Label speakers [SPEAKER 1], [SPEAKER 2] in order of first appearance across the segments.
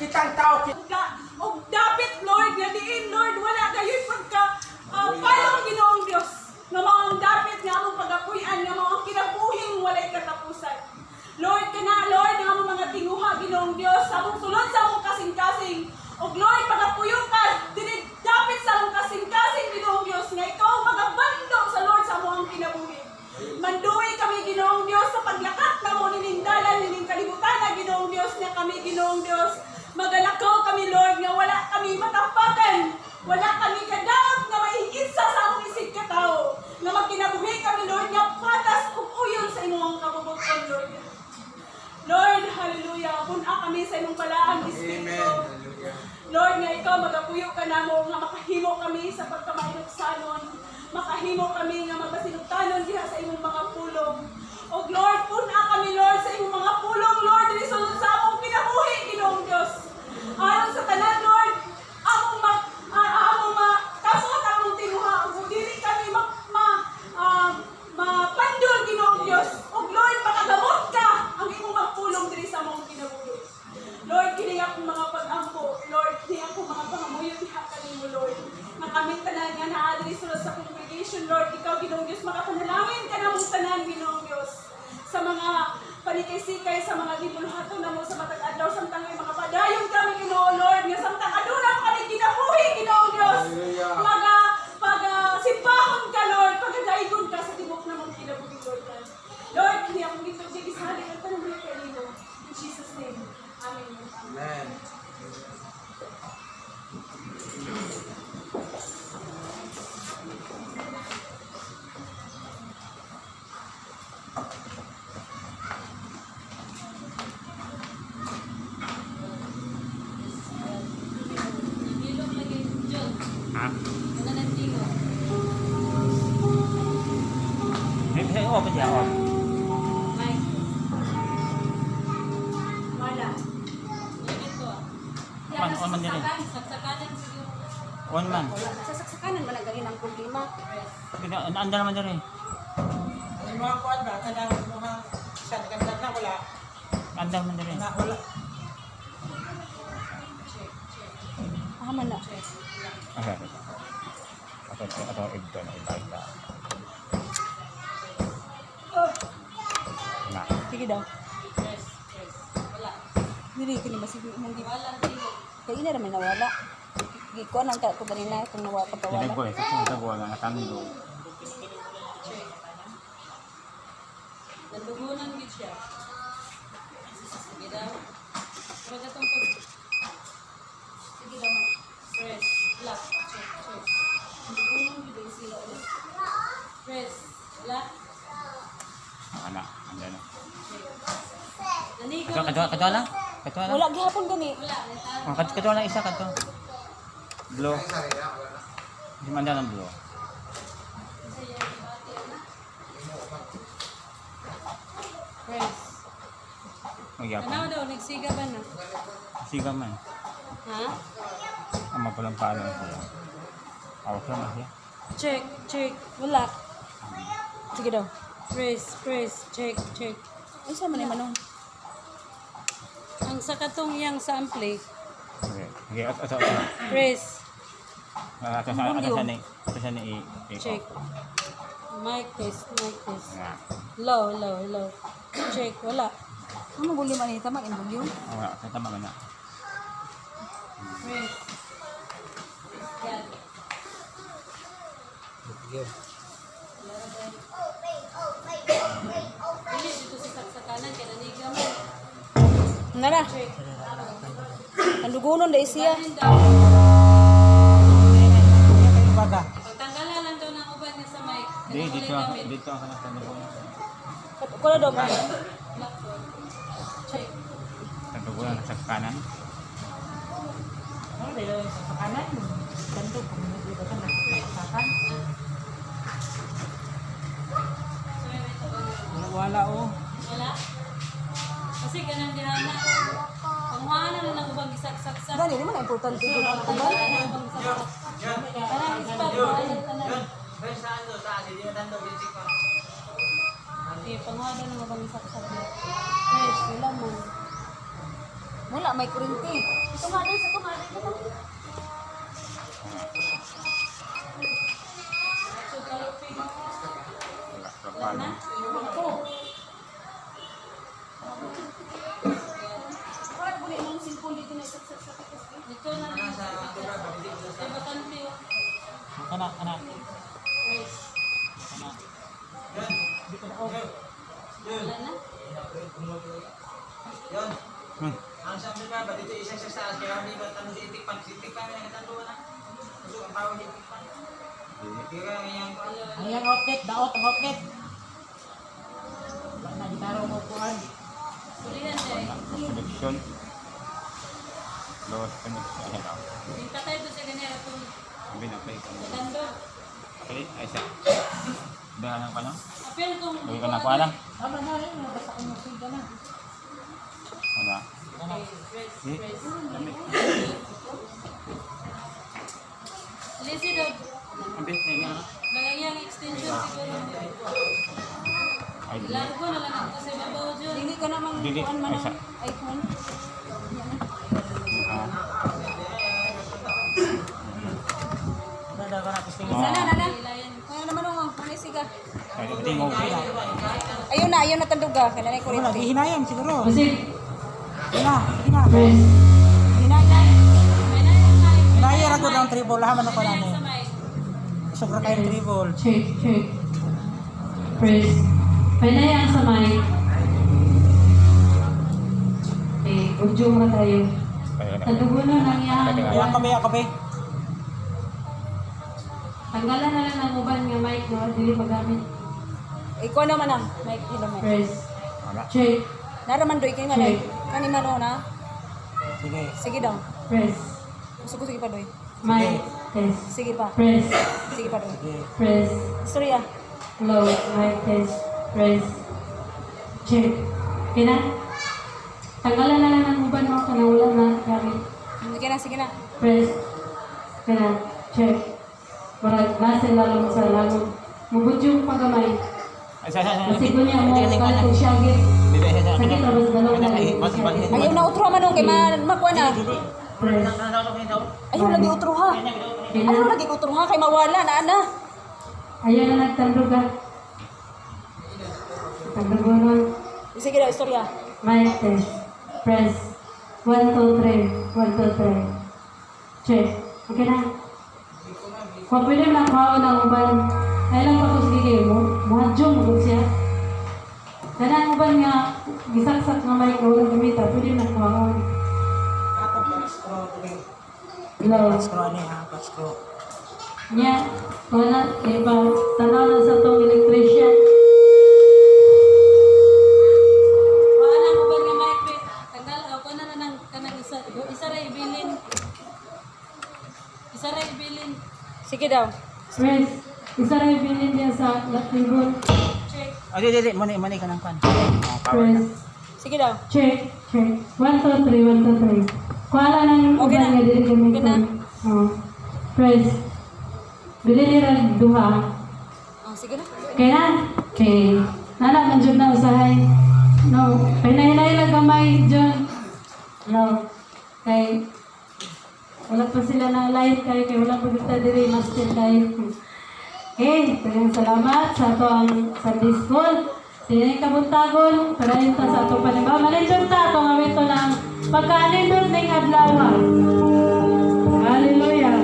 [SPEAKER 1] kitang tao.
[SPEAKER 2] Og dapat Lord nga diin Lord wala kayo'y pagka palong Ginoong Dios nga maong dapat nga among pagapuy-an nga maong kinabuhing walay katapusan. Lord kana Lord nga among mga tinguha Ginoong Dios among sulod sa among kasing-kasing. Og Lord pagapuyo ka dinid dapat sa among kasing-kasing Ginoong Dios nga ikaw magabando sa Lord sa among kinabuhi. Manduwi kami Ginoong Dios sa paglakat na mo ninindalan nining kalibutan na Ginoong Dios nga kami Ginoong Dios. Magalakaw kami Lord nga wala kami matapakan. Wala kami kadawat nga maiisa sa among isig katao. Nga magkinabuhi kami Lord nga patas ug uyon sa imong kabubuton Lord. Lord, hallelujah. Puna kami sa imong balaang Espiritu. Lord, nga ikaw magapuyo ka namo nga makahimo kami sa pagkamainuksanon. Makahimo kami nga magasinugtanon diha sa imong mga pulong. O Lord, puna kami Lord sa imong mga pulong Lord diri sulod sa among kinabuhi Ginoong Dios. Aron sa tanan Lord, among kasot among tinuha ug dili kami mapandol Ginoong Dios. O Lord, makagamot ka ang imong magpulong diri sa among kinabuhi. Lord, kini akong mga pag-ampo. Lord, kini akong mga pangamuyo diha kanimo Lord. Nga kami tanan nga naa diri sulod sa congregation Lord, ikaw Ginoong Dios makapanalangin ka namong tanan Ginoong Dios. Sa mga panikay-sikay, sa mga gibuluhaton namo sa matag adlaw samtang may mga padayon kami Ginoo Lord, nga samtang aduna kami kinabuhi Ginoong Dios. Simpahon ka Lord, pagadaigon ka sa tibok namong kinabuhi Lord. Lord, kini akong gito gisalig ang panamuli kanimo. In Jesus name. Amen.
[SPEAKER 1] Amen.
[SPEAKER 3] Apa jawab? On man diri. On man.
[SPEAKER 4] Sa saksakanan man ang ang problema.
[SPEAKER 3] Anda naman diri.
[SPEAKER 1] Ang mga kuan ba kanang mga kanang na wala.
[SPEAKER 3] Anda man diri.
[SPEAKER 1] Na wala.
[SPEAKER 4] Man na.
[SPEAKER 3] Okay. Atau ito na ibaita. Nah.
[SPEAKER 4] Sige daw. Dili kini masig mong gi. Kay ina ra man nawala. Gikuan ang ka ko ganina kung nawala
[SPEAKER 3] Jadi
[SPEAKER 4] pagkawala.
[SPEAKER 3] gue, sesuatu gue nggak tanggung.
[SPEAKER 2] Nandugunan gid siya. Sige daw. Pero gatong pag sige daw man. Press, lock, check. Nandugunan gid sila. Press, lock.
[SPEAKER 3] Anak, anda na.
[SPEAKER 2] Nani
[SPEAKER 3] Kadua lang. Kadua lang.
[SPEAKER 4] Wala gihapon gani.
[SPEAKER 3] Kadua lang isa kadua. Blow. Di mana ng blow?
[SPEAKER 2] Press.
[SPEAKER 3] Magyapon.
[SPEAKER 2] Ano daw nagsiga ba na?
[SPEAKER 3] Siga man.
[SPEAKER 2] Ha?
[SPEAKER 3] Ang mapalang paalam siya. Awas lang siya.
[SPEAKER 2] Check. Wala.
[SPEAKER 4] Sige daw.
[SPEAKER 2] Press, check.
[SPEAKER 4] Ay sa man ni manong.
[SPEAKER 2] Ang sa katong yang sample,
[SPEAKER 3] Okay. Okay, ato.
[SPEAKER 2] press,
[SPEAKER 3] Ato sa ni
[SPEAKER 2] check. Mic test.
[SPEAKER 3] Nga.
[SPEAKER 2] Low. Check, wala.
[SPEAKER 4] Ano volume ani tama in volume?
[SPEAKER 3] Wala, tama man na.
[SPEAKER 2] Press. Yan. Dili dito sa saksakanan kay naniga mo.
[SPEAKER 4] Ngara.
[SPEAKER 2] Check.
[SPEAKER 4] Andugunon dai siya.
[SPEAKER 1] Baga.
[SPEAKER 2] Pagtanggalan lang daw ng uban niya sa mic.
[SPEAKER 3] Dito ang kanang tanong.
[SPEAKER 4] Ko na daw ba?
[SPEAKER 2] Check.
[SPEAKER 3] Tagdugunan sa kanan.
[SPEAKER 1] Ano dilo sa kanan? Kanto kung hindi ba kana sakan? Wala oh.
[SPEAKER 2] Wala. Kasi ganang dihana. Panghuana na ng ubang gisak-sak-sak.
[SPEAKER 4] Gani di man importante gud ang
[SPEAKER 2] Parang
[SPEAKER 4] kubay.
[SPEAKER 2] ispat mo ayaw tanan. Okay, panghuana ng ubang gisak-sak. Yes, wala man.
[SPEAKER 4] Wala, may kurinti. Ito nga din, ito nga din.
[SPEAKER 3] Wala.
[SPEAKER 4] Bakit buli mong cellphone dito na sa
[SPEAKER 2] Ito na lang. Ay, bakante oh.
[SPEAKER 3] Anak.
[SPEAKER 2] Praise.
[SPEAKER 3] Anak.
[SPEAKER 2] Wala na?
[SPEAKER 1] Yun.
[SPEAKER 3] Hmm.
[SPEAKER 1] Ang sabi ba, ba dito isang sa kaya hindi ba tanong si Tikpan na nagtanong na. Gusto ang tawag ni Tikpan. Kaya yang
[SPEAKER 5] Ayan outlet, daot ang outlet. Wala na gitaro mo kuhan.
[SPEAKER 2] Kulihan day.
[SPEAKER 3] Selection. Lower connection. Ayan ako.
[SPEAKER 2] Yung patay doon sa ganyan itong
[SPEAKER 3] Sabi na play ka mo.
[SPEAKER 2] tando.
[SPEAKER 3] Okay, ay siya. Dahan ka no?
[SPEAKER 2] Apel kung
[SPEAKER 3] Huwag ka na kuha lang.
[SPEAKER 5] Tama na rin, basta kung musiga na.
[SPEAKER 3] Wala.
[SPEAKER 2] Okay, praise,
[SPEAKER 3] Eh,
[SPEAKER 2] praise.
[SPEAKER 3] lamig.
[SPEAKER 2] Lazy dog.
[SPEAKER 3] Ambil, ini ano?
[SPEAKER 2] Nagayang extension siguro.
[SPEAKER 3] Ay,
[SPEAKER 2] Largo na lang ako sa babaw dyan.
[SPEAKER 4] Dili ka namang
[SPEAKER 3] Dili,
[SPEAKER 4] kuan man
[SPEAKER 3] ay, sa-
[SPEAKER 4] ang iPhone.
[SPEAKER 3] ah.
[SPEAKER 5] Nada ka na pisting.
[SPEAKER 3] Ah.
[SPEAKER 4] Nana.
[SPEAKER 2] Ilayan.
[SPEAKER 4] Kaya naman ang manay siga.
[SPEAKER 3] Ay, tingog.
[SPEAKER 4] Ayun na tundo ka. Kanay
[SPEAKER 5] Wala,
[SPEAKER 4] kurinti.
[SPEAKER 5] gihinayang siguro.
[SPEAKER 2] Kasi,
[SPEAKER 5] Wala, hina.
[SPEAKER 2] praise.
[SPEAKER 4] Hinay.
[SPEAKER 2] May na yung mic.
[SPEAKER 5] Hinayang ako ng triple. Lahaman ako
[SPEAKER 2] May na
[SPEAKER 5] na
[SPEAKER 2] yung sa
[SPEAKER 5] ni.
[SPEAKER 2] mic.
[SPEAKER 5] Sobra kayong triple.
[SPEAKER 2] Check. Praise. Panayang sa mic. Okay, udyo mo tayo. Tadugunan ng yan.
[SPEAKER 5] Ayan kabe.
[SPEAKER 2] Tanggalan na lang ng uban nga mic, no? Dili magamit.
[SPEAKER 4] Ikaw naman ang mic dilo mo.
[SPEAKER 2] Praise.
[SPEAKER 3] Wala.
[SPEAKER 2] Check.
[SPEAKER 4] Naraman doy kay manay. Kani man na.
[SPEAKER 5] Sige.
[SPEAKER 4] Sige daw.
[SPEAKER 2] Praise.
[SPEAKER 4] Sige pa doy.
[SPEAKER 2] Mic. Test.
[SPEAKER 4] Sige pa.
[SPEAKER 2] Praise.
[SPEAKER 4] Sige pa doy.
[SPEAKER 5] Sige.
[SPEAKER 2] Praise.
[SPEAKER 4] Istorya.
[SPEAKER 2] Low. Mic. Test. Praise. Check. Okay na? Tanggalan na lang ng uban mo. Kanang wala na gamit.
[SPEAKER 4] Sige na.
[SPEAKER 2] Press. Kaya, check. Para nasa lalong sa lalong. Mubudyo pa gamay.
[SPEAKER 3] Ay, sa.
[SPEAKER 2] Kasi ko niya mo, kahit kung siya agit. Sakit na mas galaw na.
[SPEAKER 4] Ayaw na utro man kay makuha na.
[SPEAKER 2] Press.
[SPEAKER 4] Ayaw lagi utro ha.
[SPEAKER 2] Kaya
[SPEAKER 4] Ayaw
[SPEAKER 2] na.
[SPEAKER 4] lagi utro ha kay mawala na ana.
[SPEAKER 2] Ayaw na nagtandog ka. Tandog mo nun.
[SPEAKER 4] Sige daw istorya.
[SPEAKER 2] Mic test. Press. 1, 2, 3. 1, 2, 3. Check. Okay na. Kung pwede na kuha ng uban, ay lang pa ko sige kayo mo. Muhadyo mo siya. Kana ang uban nga, gisaksak nga may kaulang gumita, pwede na kuha ko.
[SPEAKER 5] Ako pa-scroll.
[SPEAKER 2] Hello.
[SPEAKER 5] Pa-scroll ni ha. Pa-scroll.
[SPEAKER 2] Nya, kuha na, iba, tanaw na sa tong electrician. Kuha na ang uban nga mic, tanggal, kuha na ng kanang isa ra ibilin. Isa ra ibilin.
[SPEAKER 4] Sige daw.
[SPEAKER 2] Press. Isa ra ibilin niya sa table. Check.
[SPEAKER 5] Ay, di. Mani ka ng pan.
[SPEAKER 2] Press.
[SPEAKER 4] Sige daw.
[SPEAKER 2] Check. 1, 2, 3, 1, 2, 3. Kuha na ng
[SPEAKER 4] Okay
[SPEAKER 2] uban
[SPEAKER 4] na.
[SPEAKER 2] nga dili gamit
[SPEAKER 4] Okay na.
[SPEAKER 2] Oh. Press. Bili nila duha.
[SPEAKER 4] Oh, sige na.
[SPEAKER 2] Kaya na. Okay. Nana, manjud na usahay. No. Pinahinay lang gamay dyan. No. Kay wala pa sila na live kay wala pa kita diri master live. Okay, daghang salamat sa ato ang Sunday School. Sini kabuntagon para ito sa ato panimbaw. Manindot ta ato nga ito ng pagkaanindot ning adlaw. Hallelujah.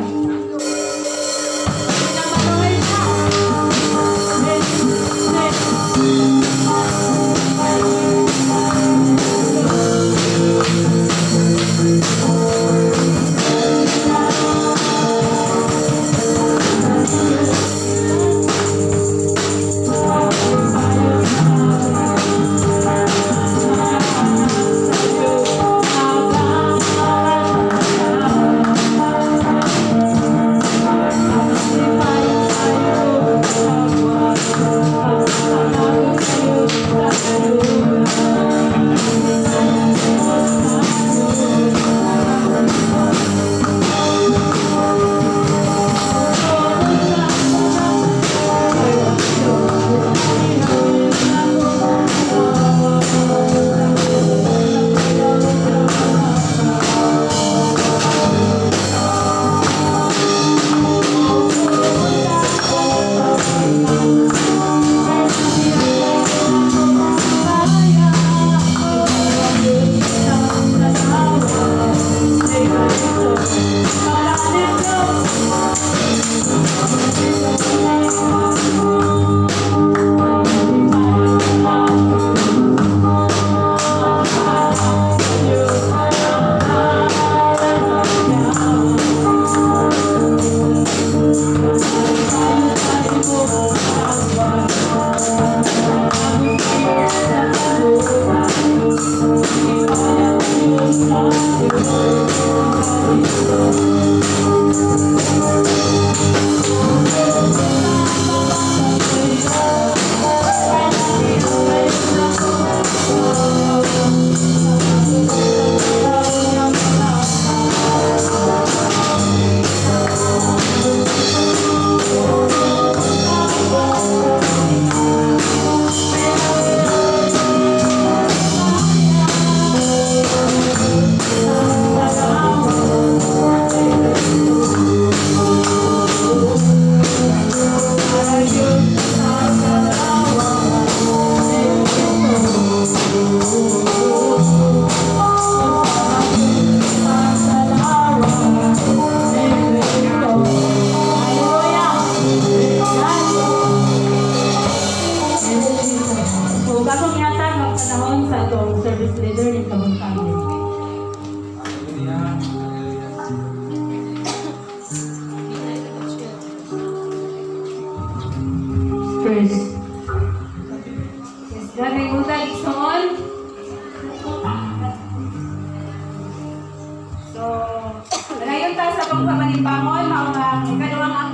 [SPEAKER 2] So, bagong yata ng panahon sa itong service leader ni Kabang Family. First. Yes, grabe yung utal, Ikson. So, ngayon tayo sa pagpamanimbangon, mga ikaduwang ang